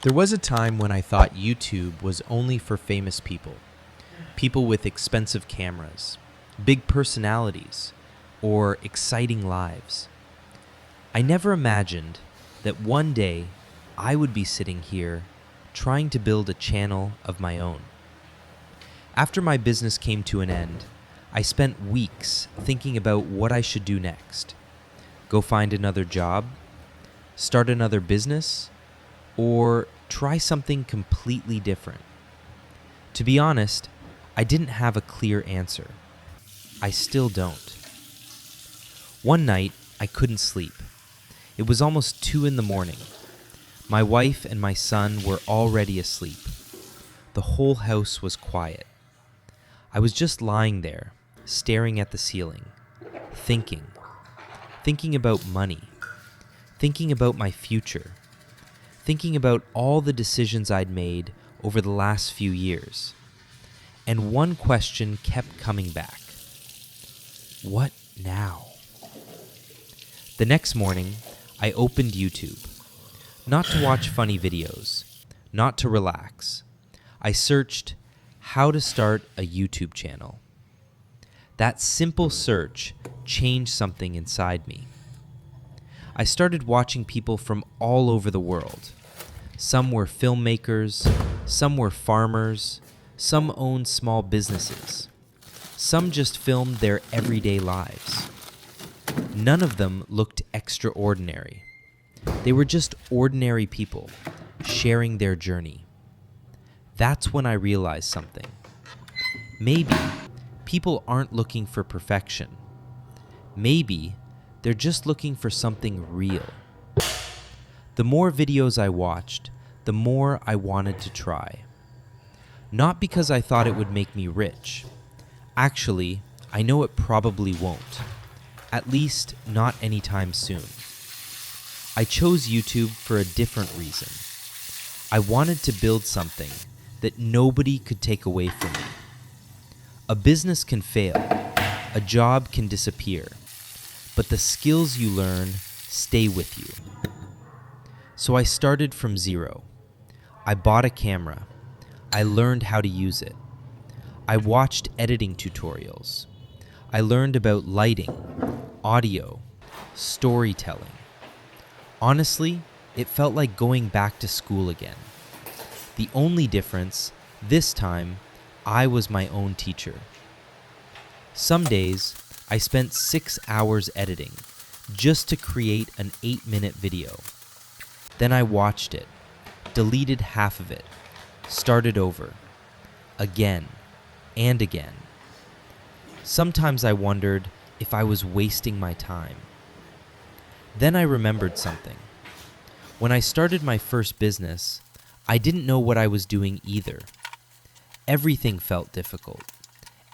There was a time when I thought YouTube was only for famous people, people with expensive cameras, big personalities, or exciting lives. I never imagined that one day I would be sitting here trying to build a channel of my own. After my business came to an end, I spent weeks thinking about what I should do next. Go find another job? Start another business? Or try something completely different? To be honest, I didn't have a clear answer. I still don't. One night, I couldn't sleep. It was almost 2 a.m. My wife and my son were already asleep. The whole house was quiet. I was just lying there, staring at the ceiling, thinking about money, thinking about my future, thinking about all the decisions I'd made over the last few years. And one question kept coming back. What now? The next morning, I opened YouTube. Not to watch funny videos, not to relax. I searched how to start a YouTube channel. That simple search changed something inside me. I started watching people from all over the world. Some were filmmakers, some were farmers, some owned small businesses. Some just filmed their everyday lives. None of them looked extraordinary. They were just ordinary people sharing their journey. That's when I realized something. Maybe people aren't looking for perfection. Maybe they're just looking for something real. The more videos I watched, the more I wanted to try. Not because I thought it would make me rich. Actually, I know it probably won't. At least not anytime soon. I chose YouTube for a different reason. I wanted to build something that nobody could take away from me. A business can fail, a job can disappear, but the skills you learn stay with you. So I started from zero. I bought a camera. I learned how to use it. I watched editing tutorials. I learned about lighting, audio, storytelling. Honestly, it felt like going back to school again. The only difference, this time, I was my own teacher. Some days, I spent 6 hours editing just to create an 8-minute video. Then I watched it, deleted half of it, started over, again and again. Sometimes I wondered if I was wasting my time. Then I remembered something. When I started my first business, I didn't know what I was doing either. Everything felt difficult.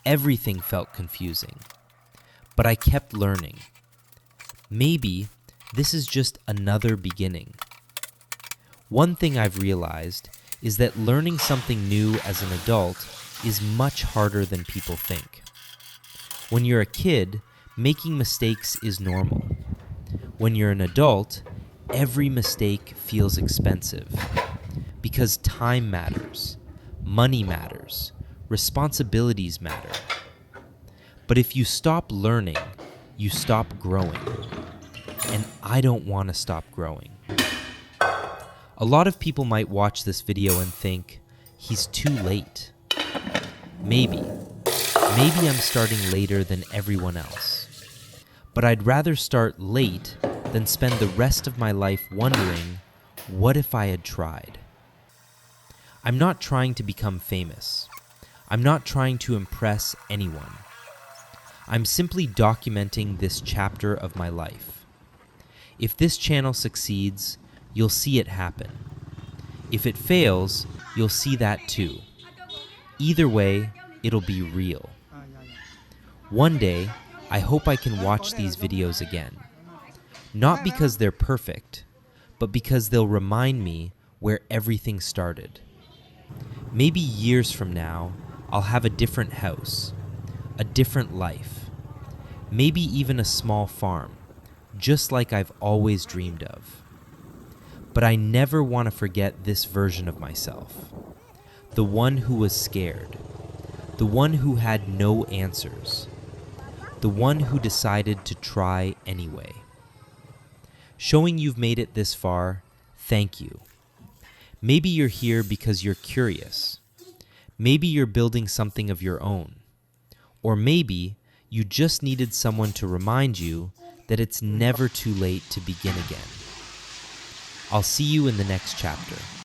Everything felt confusing. But I kept learning. Maybe this is just another beginning. One thing I've realized is that learning something new as an adult is much harder than people think. When you're a kid, making mistakes is normal. When you're an adult, every mistake feels expensive because time matters, money matters, responsibilities matter. But if you stop learning, you stop growing. And I don't want to stop growing. A lot of people might watch this video and think, he's too late. Maybe I'm starting later than everyone else. But I'd rather start late than spend the rest of my life wondering, what if I had tried? I'm not trying to become famous. I'm not trying to impress anyone. I'm simply documenting this chapter of my life. If this channel succeeds, you'll see it happen. If it fails, you'll see that too. Either way, it'll be real. One day, I hope I can watch these videos again. Not because they're perfect, but because they'll remind me where everything started. Maybe years from now, I'll have a different house, a different life, maybe even a small farm, just like I've always dreamed of. But I never want to forget this version of myself. The one who was scared. The one who had no answers. The one who decided to try anyway. Showing you've made it this far, thank you. Maybe you're here because you're curious. Maybe you're building something of your own. Or maybe you just needed someone to remind you that it's never too late to begin again. I'll see you in the next chapter.